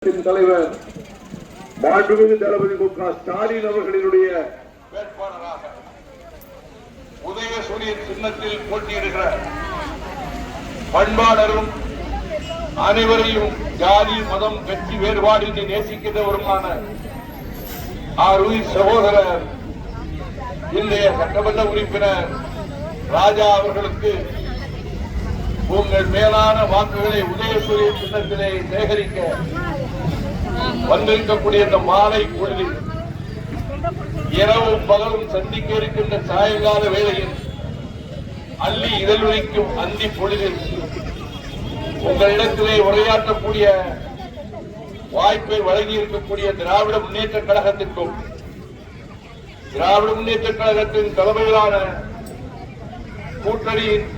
தலைவர் மாண்புமிகு தளபதி மு.க. ஸ்டாலின் அவர்களினுடைய வேட்பாளராக உதயசூரியன் சின்னத்தில் போட்டியிடுகிற பண்பாளரும் அனைவரையும் ஜாதி மதம் கட்சி வேறுபாடின்றி நேசிக்கிறவருமான ஆருயிர் சகோதரர் இன்றைய சட்டமன்ற உறுப்பினர் ராஜா அவர்களுக்கு உங்கள் மேலான வாக்குகளை உதயசூரியன் சின்னத்திலே சேகரிக்க வந்திருக்கக்கூடிய இந்த மாலை பொழுதில் இரவும் பகலும் சந்திக்க இருக்கின்ற சாயங்கால வேளையில் அள்ளி இதழ்விக்கும் அந்தி பொழுதில் உங்களிடத்திலே உரையாற்றக்கூடிய வாய்ப்பை வழங்கி இருக்கக்கூடிய திராவிட முன்னேற்ற கழகத்திற்கும் திராவிட முன்னேற்ற கழகத்தின் தலைமையிலான கூட்டணியின்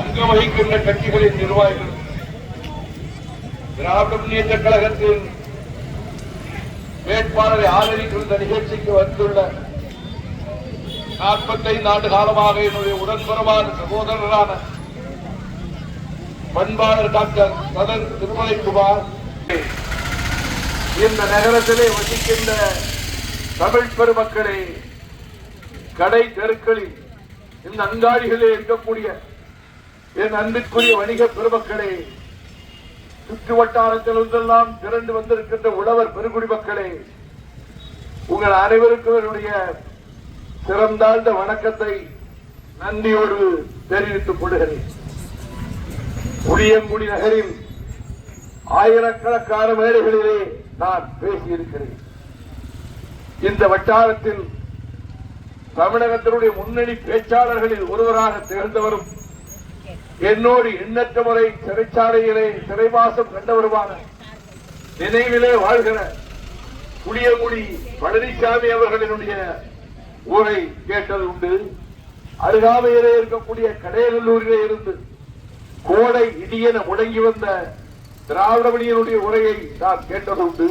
அங்கம் வகிக்கின்ற கட்சிகளின் நிர்வாகிகள் திராவிட முன்னேற்ற கழகத்தின் வேட்பாளரை ஆதரிக்கின்ற நிகழ்ச்சிக்கு வந்துள்ள 45 ஆண்டு காலமாக என்னுடைய உடன்பிறவான சகோதரரான பண்பாளர் டாக்டர் சதன் திருமலைக்குமார், இந்த நகரத்திலே வசிக்கின்ற தமிழ் பெருமக்களே, கடை தெருக்களில் இந்த அங்காடிகளிலே இருக்கக்கூடிய என் அன்பிற்குரிய வணிக பெருமக்களே, சுற்று வட்டாரத்தில் ஒன்றெல்லாம் திரண்டு வந்திருக்கின்ற உழவர் பெருங்குடி மக்களே, உங்கள் அனைவருக்கும் என்னுடைய சிறந்தாழ்ந்த வணக்கத்தை நன்றியோடு தெரிவித்துக் கொள்கிறேன். புளியங்குடி நகரில் ஆயிரக்கணக்கான மேடைகளிலே நான் பேசியிருக்கிறேன். இந்த வட்டாரத்தில் தமிழகத்தினுடைய முன்னணி பேச்சாளர்களில் ஒருவராக திகழ்ந்தவரும் என்னோடு எண்ணற்ற முறை சிறைச்சாலையிலே சிறைவாசம் கண்டவருமான நினைவிலே வாழ்கிற புளியங்குடி பழனிசாமி அவர்களினுடைய ஊரை கேட்டது உண்டு. அருகாமையிலே இருக்கக்கூடிய கடையநல்லூரிலே இருந்து கோடை இடியென முடங்கி வந்த திராவிடமணியனுடைய உரையை நான் கேட்டது உண்டு.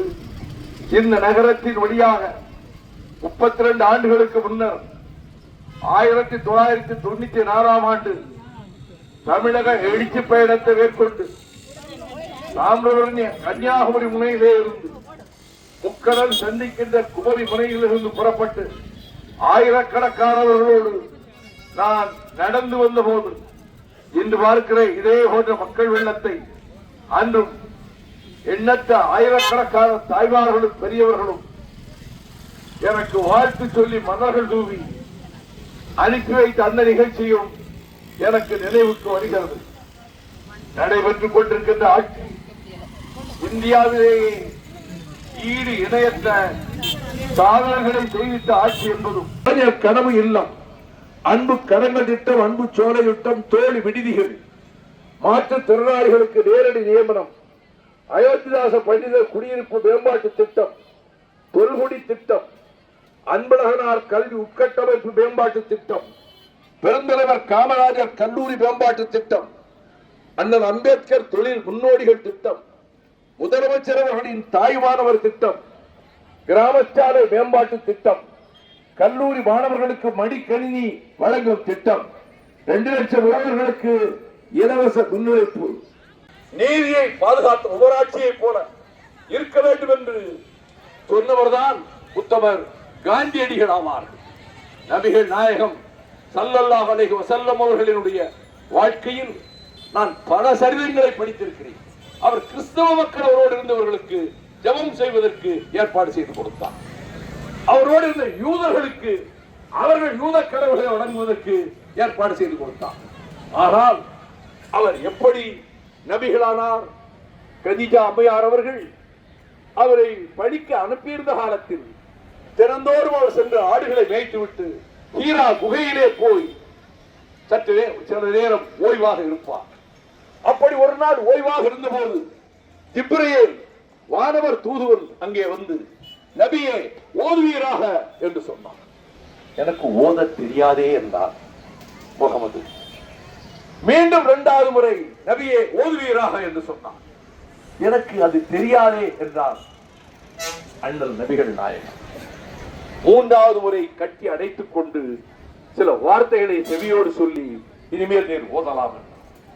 இந்த நகரத்தின் வழியாக 32 ஆண்டுகளுக்கு முன்னர் 1994 ஆண்டு தமிழக எழுச்சி பயணத்தை மேற்கொண்டு தாமிரபரணி கன்னியாகுமரி முனையிலே இருந்து முக்கடல் சந்திக்கின்ற குமரி முனையில் இருந்து புறப்பட்டு ஆயிரக்கணக்கானவர்களோடு நான் நடந்து வந்த போது இன்று பார்க்கிற இதே போன்ற மக்கள் வெள்ளத்தை அன்றும் எண்ணற்ற ஆயிரக்கணக்கான தாய்மார்களும் பெரியவர்களும் எனக்கு வாழ்த்து சொல்லி மலர்கள் தூவி அனுப்பி வைத்த அந்த நிகழ்ச்சியும் எனக்கு நினைவுக்கு வருகிறது. நடைபெற்றுக் கொண்டிருக்கின்ற ஆட்சி இந்தியாவிலேயே ஈடு இணையற்ற சாதனைகளை தெரிவித்த ஆட்சி என்பதும் கனவு இல்லம், அன்பு கரங்கள் திட்டம், அன்பு சோலை திட்டம், தோழி விடுதிகள், மாற்றுத்திறனாளிகளுக்கு நேரடி நியமனம், அயோத்திதாச பண்டிதர் குடியிருப்பு மேம்பாட்டு திட்டம், தொல்குடி திட்டம், அன்பழகனார் கல்வி உட்கட்டமைப்பு மேம்பாட்டு திட்டம், பெருந்தலைவர் காமராஜர் கல்லூரி மேம்பாட்டு திட்டம், அண்ணல் அம்பேத்கர் தொழில் முன்னோடிகள் திட்டம், முதலமைச்சர் அவர்களின் தாய்மானவர் திட்டம், கிராமச்சாலை மேம்பாட்டு திட்டம், கல்லூரி மாணவர்களுக்கு மடிக்கணினி வழங்கும் திட்டம், 2 லட்சம் உழவர்களுக்கு இலவச முன்னுழைப்பு, நீதியை பாதுகாத்த உபராட்சியை போல இருக்க வேண்டும் என்று சொன்னவர்தான் உத்தமர் காந்தியடிகள் ஆவார்கள். நபிகள் நாயகம் ஸல்லல்லாஹு அலைஹி வஸல்லம் அவர்களினுடைய வாழ்க்கையில் நான் பல சரிதங்களை படித்திருக்கிறேன். அவர் கிறிஸ்தவ மக்கள் அவரோடு இருந்தவர்களுக்கு ஜெபம் செய்வதற்கு ஏற்பாடு செய்து கொடுத்தார். அவரோடு இருந்த யூதர்களுக்கு அவர்கள் யூத கடவுள்களை வணங்குவதற்கு ஏற்பாடு செய்து கொடுத்தார். ஆனால் அவர் எப்படி நபிகளானார்? கதீஜா அம்மையார் அவர்கள் அவரை படிக்க அனுப்பியிருந்த காலத்தில் தினந்தோறும் அவர் சென்று ஆடுகளை மேய்த்துவிட்டு ஹீரா குகையிலே போய் சற்று சில நேரம் ஓய்வாக இருப்பார். அப்படி ஒரு நாள் ஓய்வாக இருந்தபோது ஜிப்ரீல் வானவர் தூதுவன் அங்கே வந்து, நபியே ஓதுவீராக என்று சொன்னார். எனக்கு ஓத தெரியாதே என்றார் முகமது. மீண்டும் 2வது முறை நபியே ஓதுவீராக என்று சொன்னார். எனக்கு அது தெரியாதே என்றார் அண்ணல் நபிகள் நாயகம். 3வது முறை கட்டி அடைத்துக் கொண்டு சில வார்த்தைகளை செவியோடு சொல்லி, இனிமேல் நீர் ஓதலாம்